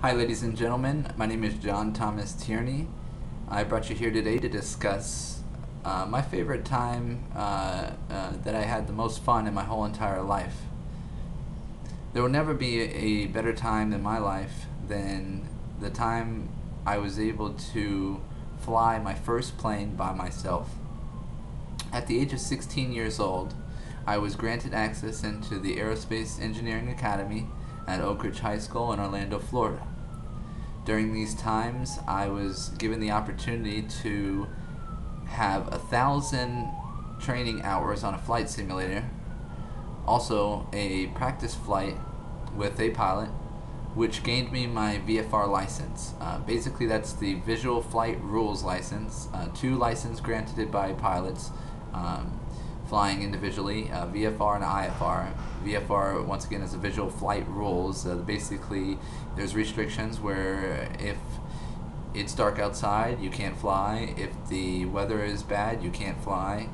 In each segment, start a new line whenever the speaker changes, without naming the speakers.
Hi, ladies and gentlemen. My name is John Thomas Tierney. I brought you here today to discuss my favorite time that I had the most fun in my whole entire life. There will never be a better time in my life than the time I was able to fly my first plane by myself. At the age of 16 years old, I was granted access into the Aerospace Engineering Academy at Oak Ridge High School in Orlando, Florida. During these times, I was given the opportunity to have 1,000 training hours on a flight simulator, also a practice flight with a pilot, which gained me my VFR license. Basically, that's the Visual Flight Rules license, two licenses granted by pilots um, flying individually, VFR and IFR. VFR, once again, is a Visual Flight Rules. Basically, there's restrictions where if it's dark outside, you can't fly. If the weather is bad, you can't fly.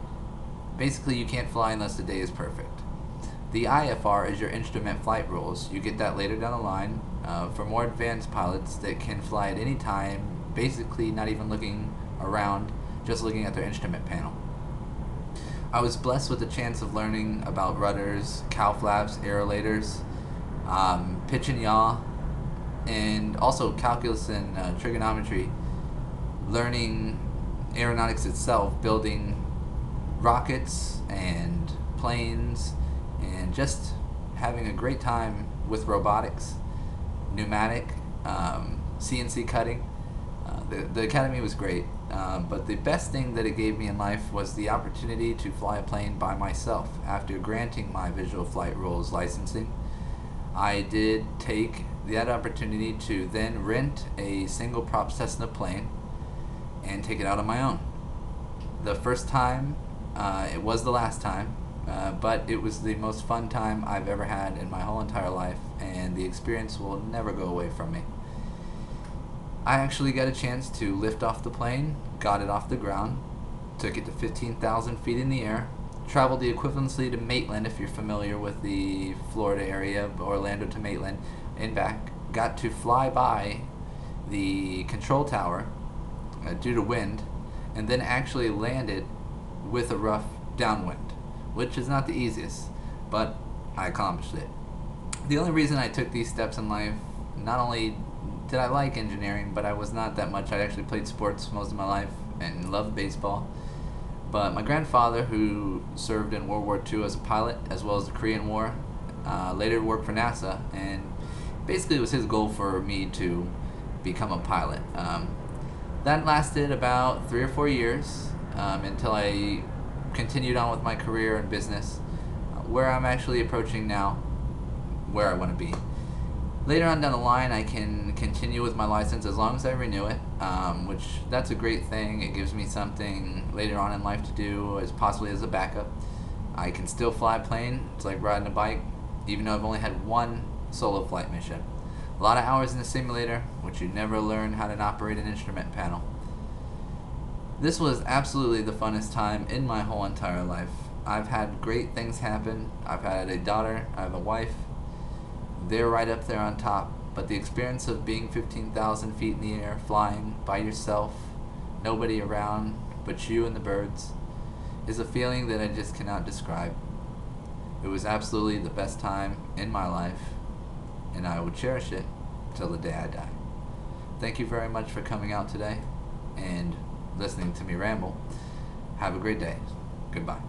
Basically, you can't fly unless the day is perfect. The IFR is your instrument flight rules. You get that later down the line for more advanced pilots that can fly at any time, basically not even looking around, just looking at their instrument panel. I was blessed with the chance of learning about rudders, cow flaps, aerolators, pitch and yaw, and also calculus and trigonometry, learning aeronautics itself, building rockets and planes, and just having a great time with robotics, pneumatic, CNC cutting. The academy was great, but the best thing that it gave me in life was the opportunity to fly a plane by myself. After granting my Visual Flight Rules licensing, I did take that opportunity to then rent a single prop Cessna plane and take it out on my own. The first time, it was the last time, but it was the most fun time I've ever had in my whole entire life, and the experience will never go away from me. I actually got a chance to lift off the plane, got it off the ground, took it to 15,000 feet in the air, traveled the equivalency to Maitland, if you're familiar with the Florida area, Orlando to Maitland, and back, got to fly by the control tower due to wind, and then actually landed with a rough downwind, which is not the easiest, but I accomplished it. The only reason I took these steps in life, not only did I like engineering, but I was not that much. I actually played sports most of my life and loved baseball. But my grandfather, who served in World War II as a pilot, as well as the Korean War, later worked for NASA, and basically it was his goal for me to become a pilot. That lasted about 3 or 4 years until I continued on with my career in business, where I'm actually approaching now where I want to be. Later on down the line, I can continue with my license as long as I renew it, which that's a great thing. It gives me something later on in life to do, as possibly as a backup. I can still fly a plane. It's like riding a bike, even though I've only had one solo flight mission. A lot of hours in the simulator, which you never learn how to operate an instrument panel. This was absolutely the funnest time in my whole entire life. I've had great things happen. I've had a daughter, I have a wife. They're right up there on top, but the experience of being 15,000 feet in the air, flying by yourself, nobody around but you and the birds, is a feeling that I just cannot describe. It was absolutely the best time in my life, and I will cherish it till the day I die. Thank you very much for coming out today and listening to me ramble. Have a great day. Goodbye.